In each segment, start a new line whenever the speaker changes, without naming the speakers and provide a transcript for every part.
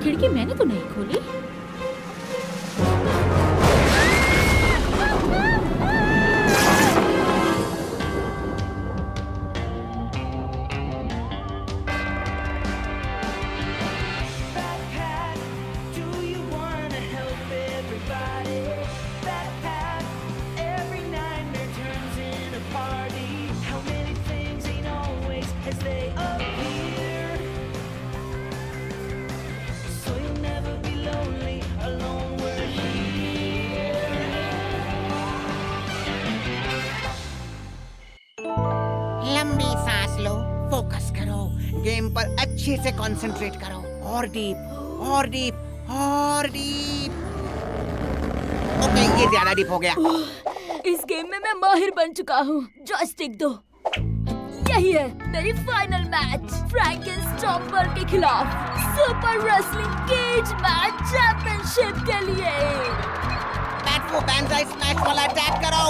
खिड़की मैंने तो नहीं खोली।
लंबी सांस लो, फोकस करो, गेम पर अच्छे से कंसंट्रेट करो। और डीप, और डीप, और डीप। ओके, ये ज्यादा डीप हो गया।
इस गेम में मैं माहिर बन चुका हूँ। जॉयस्टिक दो। यही है मेरी फाइनल मैच फ्रैंकेनस्टॉम्पर के खिलाफ। Super wrestling cage match championship के लिए।
बैट वो बैंजाई स्मैश वाला अटैक करो।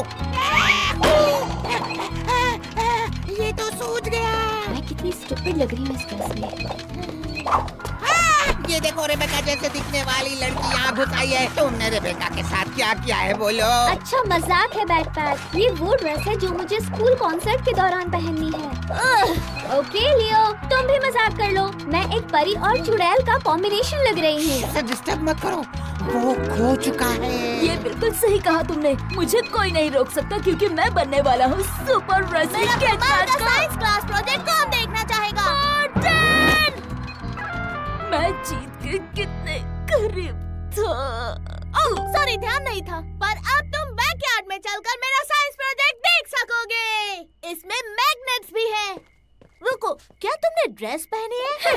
ये तो सूझ गया।
मैं कितनी स्टूपिड लग रही हूँ इस ड्रेस में।
ये देखो, रेबेका जैसे दिखने वाली लड़की यहाँ घुस आई है। तुमने रेबेका के साथ क्या किया है बोलो?
अच्छा मजाक है बैकपैक। ये वो ड्रेस है जो मुझे स्कूल कॉन्सर्ट के दौरान पहननी है। ओके लियो, तुम भी मजाक कर लो। मैं एक परी और चुड़ैल का कॉम्बिनेशन लग रही हूँ।
इसे डिस्टर्ब मत करो, वो खो चुका है।
ये बिल्कुल सही कहा तुमने। मुझे कोई नहीं रोक सकता क्योंकि मैं बनने वाला हूँ सुपर रेसलिंग केज मैच का
साइंस क्लास प्रोजेक्ट कौन देखना चाहेगा?
मैं जीत के कितने करीब था।
ओह सॉरी, ध्यान नहीं था। पर अब तुम बैकयार्ड में चलकर मेरा साइंस प्रोजेक्ट देख सकोगे। इसमें मैग्नेट्स भी हैं। रुको, क्या तुमने ड्रेस पहनी है?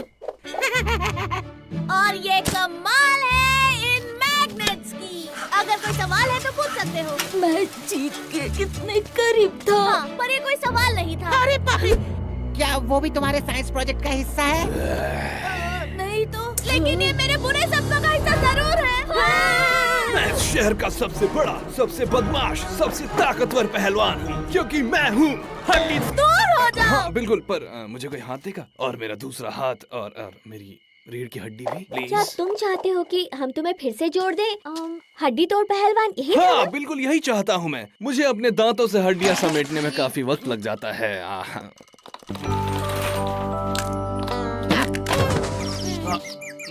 और ये कमाल है इन मैग्नेट्स की। अगर कोई सवाल है तो पूछ सकते हो।
मैं जीत के कितने करीब था।
हाँ, पर ये कोई सवाल नहीं था।
अरे बाप, क्या वो भी तुम्हारे साइंस प्रोजेक्ट का हिस्सा है?
नहीं तो, लेकिन ये मेरे बुरे सपनों का हिस्सा जरूर है।
मैं इस शहर का सबसे बड़ा, सबसे बदमाश, सबसे ताकतवर पहलवान हूँ क्योंकि मैं हूँ हड्डी।
दूर हो जाओ।
हाँ बिल्कुल, पर मुझे कोई हाथ देगा? और मेरा दूसरा हाथ और मेरी रीढ़ की हड्डी भी
क्या
प्लीज।
तुम चाहते हो कि हम तुम्हें फिर से जोड़ दें? हड्डी तोड़ पहलवान यही था?
हाँ बिल्कुल यही चाहता हूँ मैं। मुझे अपने दांतों से हड्डियाँ समेटने में काफी वक्त लग जाता है।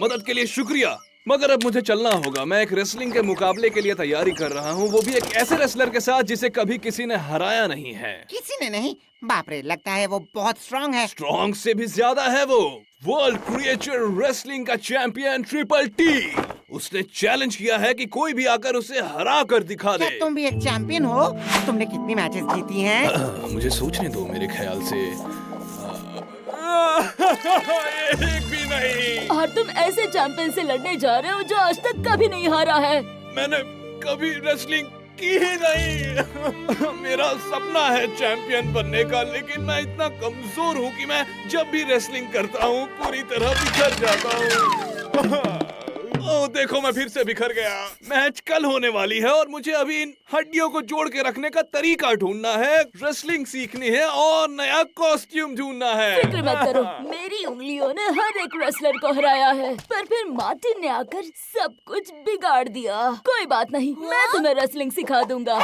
मदद के लिए शुक्रिया, मगर अब मुझे चलना होगा। मैं एक रेसलिंग के मुकाबले के लिए तैयारी कर रहा हूँ, वो भी एक ऐसे रेसलर के साथ जिसे कभी किसी ने हराया नहीं है।
किसी ने नहीं? बाप रे, लगता है वो बहुत स्ट्रांग है।
स्ट्रॉन्ग से भी ज्यादा है वो। वर्ल्ड क्रिएचर रेसलिंग का चैंपियन ट्रिपल टी। उसने चैलेंज किया है कि कोई भी आकर उसे हरा कर दिखा दे।
क्या तुम भी एक चैंपियन हो? तुमने कितनी मैचेस जीती हैं?
मुझे सोचने दो, मेरे ख्याल से एक भी नहीं।
और तुम ऐसे चैंपियन से लड़ने जा रहे हो जो आज तक कभी नहीं हारा है।
मैंने कभी रेसलिंग की ही नहीं। मेरा सपना है चैंपियन बनने का, लेकिन मैं इतना कमजोर हूँ कि मैं जब भी रेसलिंग करता हूँ पूरी तरह बिखर जाता हूँ। ओह देखो, मैं फिर से बिखर गया। मैच कल होने वाली है और मुझे अभी इन हड्डियों को जोड़ के रखने का तरीका ढूंढना है, रेसलिंग सीखनी है और नया कॉस्ट्यूम ढूंढना है।
फिक्र मत करो, मेरी उंगलियों ने हर एक रेसलर को हराया है, पर फिर मार्टिन ने आकर सब कुछ बिगाड़ दिया। कोई बात नहीं, मैं तुम्हें रेसलिंग सिखा दूंगा।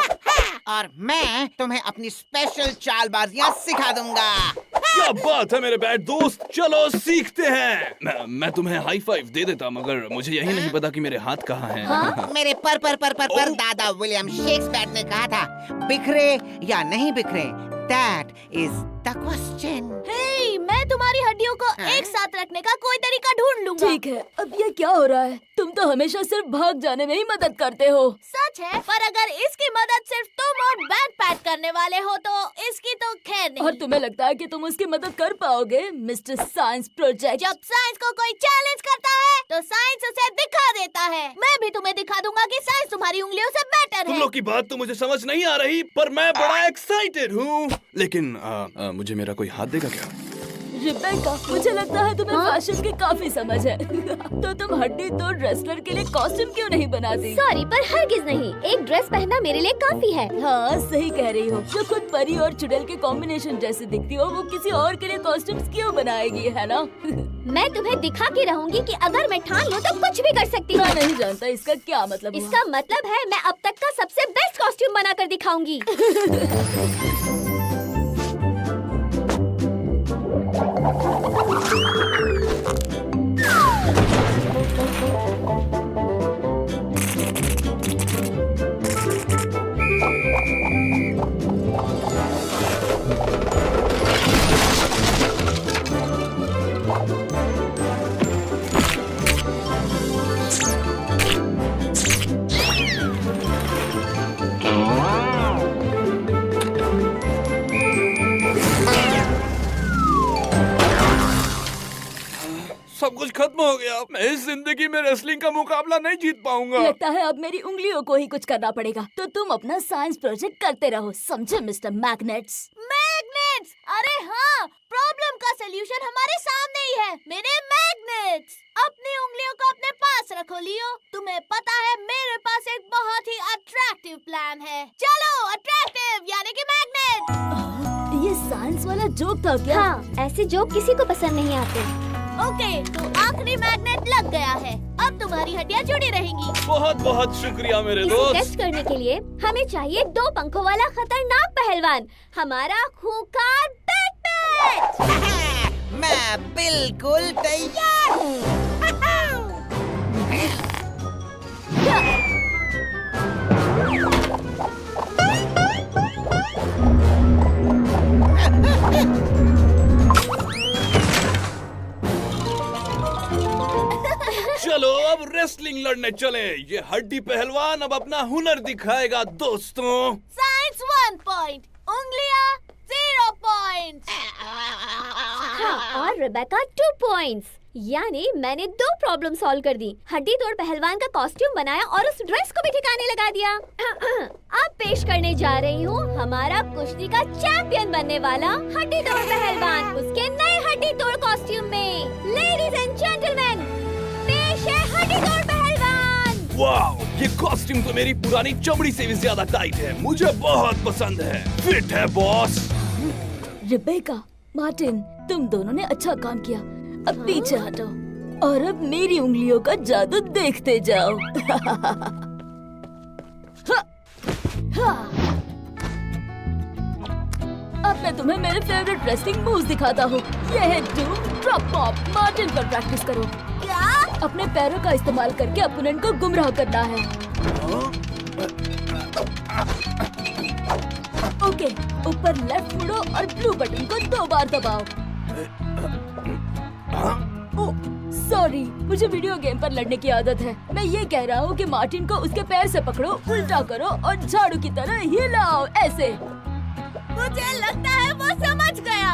और मैं तुम्हें अपनी स्पेशल चालबाजियां सिखा दूंगा।
क्या बात है मेरे बैड दोस्त, चलो सीखते हैं। मैं तुम्हें हाई फाइव दे देता, मगर मुझे यही नहीं पता कि मेरे हाथ कहाँ हैं।
मेरे पर दादा विलियम शेक्सपियर ने कहा था, बिखरे या नहीं बिखरे, that is the question।
हे, मैं तुम्हारी हड्डियों को एक साथ रखने का कोई तरीका ढूंढ लूंगा।
ठीक है, अब ये क्या हो रहा है? तुम तो हमेशा सिर्फ भाग जाने में ही मदद करते हो।
सच है, पर अगर इसकी मदद सिर्फ तुम और बैकपैक करने वाले हो तो इसकी तो खैर नहीं।
और तुम्हें लगता है कि तुम उसकी मदद कर पाओगे, मिस्टर साइंस प्रोजेक्ट?
जब साइंस को कोई चैलेंज करता है तो साइंस उसे दिखा देता है। मैं भी तुम्हें दिखा दूंगा कि साइंस तुम्हारी उंगलियों से बेटर
तुम
है।
लोग की बात तो मुझे समझ नहीं आ रही, पर मैं बड़ा एक्साइटेड हूँ। लेकिन मुझे मेरा कोई हाथ देगा क्या?
रिबेका, मुझे लगता है तुम्हें फैशन की काफी समझ है। तो तुम हड्डी तोड़ रेसलर के लिए कॉस्ट्यूम क्यों नहीं बनाती?
सॉरी, पर हरगिज नहीं। एक ड्रेस पहनना मेरे लिए काफी है।
हाँ, सही कह रही हो। जो खुद परी और चुड़ैल के कॉम्बिनेशन जैसी दिखती हो, वो किसी और के लिए कॉस्ट्यूम्स क्यों बनाएगी, है ना?
मैं तुम्हें दिखा के रहूंगी कि अगर मैं ठान लूं तो कुछ भी कर सकती हूँ।
मैं नहीं जानता इसका क्या मतलब हुआ।
इसका मतलब है मैं अब तक का सबसे बेस्ट कॉस्ट्यूम बनाकर दिखाऊंगी।
सब कुछ खत्म हो गया। मैं इस जिंदगी में रेसलिंग का मुकाबला नहीं जीत पाऊंगा।
लगता है अब मेरी उंगलियों को ही कुछ करना पड़ेगा। तो तुम अपना साइंस प्रोजेक्ट करते रहो, समझे मिस्टर मैग्नेट्स?
मैग्नेट्स? अरे हाँ, प्रॉब्लम का सलूशन हमारे सामने ही है। मेरे मैग्नेट्स, अपनी उंगलियों को अपने पास रखो लियो। तुम्हें पता है मेरे पास एक बहुत ही अट्रैक्टिव प्लान है। चलो, अट्रैक्टिव यानी कि मैग्नेट।
ये साइंस वाला जोक था क्या?
हाँ, ऐसे जोक किसी को पसंद नहीं आते। ओके, तो आखिरी मैग्नेट लग गया है। अब तुम्हारी हड्डियाँ जुड़ी रहेंगी।
बहुत बहुत शुक्रिया मेरे
इसे
दोस्त।
टेस्ट करने के लिए हमें चाहिए 2 पंखों वाला खतरनाक पहलवान, हमारा खूंखार बैकपैच।
मैं बिल्कुल तैयार हूँ।
चलो अब रेसलिंग लड़ने चले। ये हड्डी पहलवान अब अपना हुनर दिखाएगा दोस्तों।
साइंस 1 पॉइंट, उंगलियां 0 पॉइंट्स। हाँ, और रेबेका 2 पॉइंट्स। यानी मैंने 2 प्रॉब्लम सॉल्व कर दी। हड्डी तोड़ पहलवान का कॉस्ट्यूम बनाया और उस ड्रेस को भी ठिकाने लगा दिया। अब पेश करने जा रही हूँ हमारा कुश्ती का चैंपियन बनने वाला हड्डी तोड़ पहलवान, उसके नए हड्डी तोड़ कॉस्ट्यूम में। लेडीज एंड जेंटलमैन, पेश है हड्डी तोड़ पहलवान।
वाह, ये कॉस्ट्यूम तो मेरी पुरानी चमड़ी से भी ज्यादा टाइट है। मुझे बहुत पसंद है। फिट है बॉस।
रिबेका, मार्टिन, तुम दोनों ने अच्छा काम किया। अब पीछे हटो और अब मेरी उंगलियों का जादू देखते जाओ। अब मैं तुम्हें मेरे फेवरेट रेसलिंग मूव्स दिखाता हूँ। ये है डूम ड्रॉप पॉप। मार्टिन पर प्रैक्टिस करो।
क्या?
अपने पैरों का इस्तेमाल करके अपोनेंट को गुमराह करना है। ओके, ऊपर लेफ्ट मुड़ो और ब्लू बटन को 2 बार दबाओ। ओह, सॉरी, मुझे वीडियो गेम पर लड़ने की आदत है। मैं ये कह रहा हूँ कि मार्टिन को उसके पैर से पकड़ो, उल्टा करो और झाड़ू की तरह हिलाओ, ऐसे।
मुझे लगता है वो समझ गया।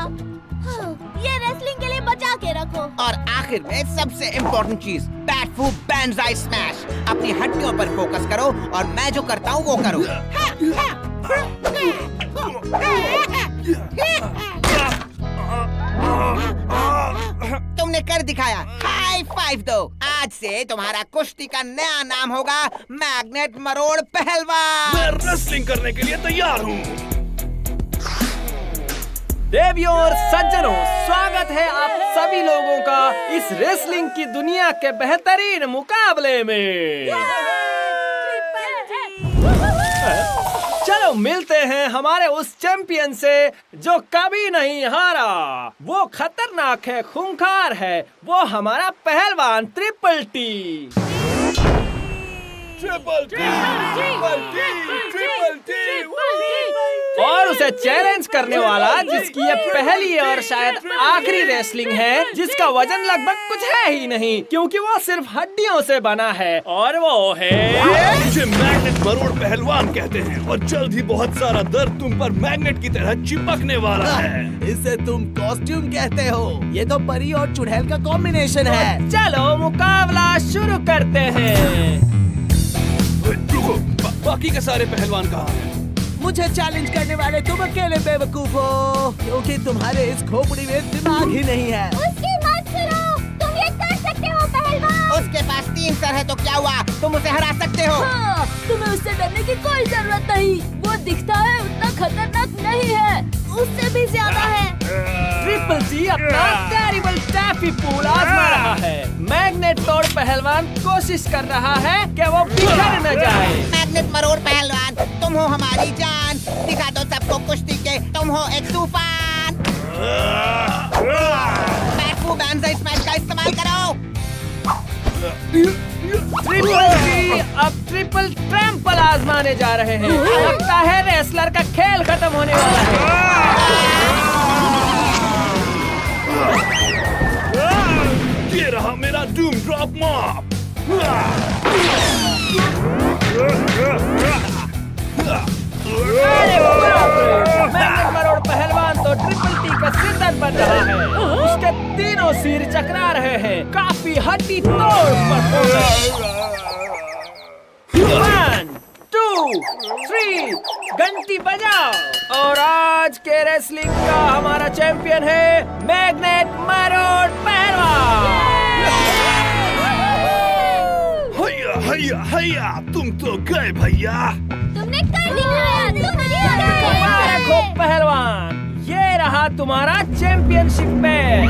ये रेसलिंग के लिए बचा के रखो।
और आखिर में सबसे इम्पोर्टेंट चीज, बैट फू बैंजाई स्मैश। अपनी हड्डियों पर फोकस करो और मैं जो करता हूँ वो करो। तुमने कर दिखाया। हाई 5 दो। आज से तुम्हारा कुश्ती का नया नाम होगा मैग्नेट मरोड़ पहलवान।
मैं रेसलिंग करने के लिए तैयार हूँ।
देवियों और सज्जनों, स्वागत है आप सभी लोगों का इस रेसलिंग की दुनिया के बेहतरीन मुकाबले में। चलो मिलते हैं हमारे उस चैंपियन से जो कभी नहीं हारा। वो खतरनाक है, खूंखार है, वो हमारा पहलवान triple T.
Triple T, triple T, triple T.
और उसे चैलेंज करने वाला जिसकी ये पहली और शायद आखिरी रेसलिंग है, जिसका वजन लगभग कुछ है ही नहीं क्योंकि वो सिर्फ हड्डियों से बना है, और वो है
मुझे मैग्नेट मरोड़ पहलवान कहते हैं और जल्द ही बहुत सारा दर्द तुम पर मैग्नेट की तरह चिपकने वाला है।
इसे तुम कॉस्ट्यूम कहते हो। ये तो परी और चुड़ैल का कॉम्बिनेशन है।
चलो मुकाबला शुरू करते हैं।
रुको, बाकी के सारे पहलवान कहाँ हैं?
मुझे चैलेंज करने वाले तुम अकेले बेवकूफ हो, क्योंकि तुम्हारे इस खोपड़ी में दिमाग ही नहीं है।
उसकी मत सुनो, तुम ये कर सकते हो पहलवान।
उसके पास 3 सर है तो क्या हुआ, तुम उसे हरा सकते हो।
हाँ, तुम्हें उससे डरने की कोई जरूरत नहीं। वो दिखता है उतना खतरनाक नहीं है, उससे भी ज्यादा है।
ट्रिपल सी अपना टेरिबल टैफी पूल आजमा रहा है। मैग्नेट तोड़ पहलवान कोशिश कर रहा है कि वो बिखर न जाए।
मैग्नेट मरोड़ पहलवान, तुम हो हमारी जान। दिखा दो सबको कुश्ती के, तुम हो एक तूफान। बैकू बैंजा स्मैश का इस्तेमाल करो।
ट्रिपल सी अब ट्रिपल ट्रैम्पल आजमाने जा रहे हैं। लगता है रेसलर का खेल खत्म होने वाला है।
ये रहा मेरा डूम ड्रॉप मॉप।
अरे बाप रे! मैग्नेट मरोड़ पहलवान तो ट्रिपल टी का सिरदर्द बन रहा है। उसके तीनों सिर चकरा रहे हैं। काफी हड्डी तोड़ परफॉर्मेंस। 1, 2, 3 घंटी बजाओ। और आज के रेसलिंग का हमारा चैंपियन है मैग्नेट मरोड़ पहलवान।
हैया हैया हैया, तुम तो गए भैया।
तुमने कर दिखाया, तुम जीत
मुबारक हो
गए।
पहलवान, ये रहा तुम्हारा चैंपियनशिप मैच।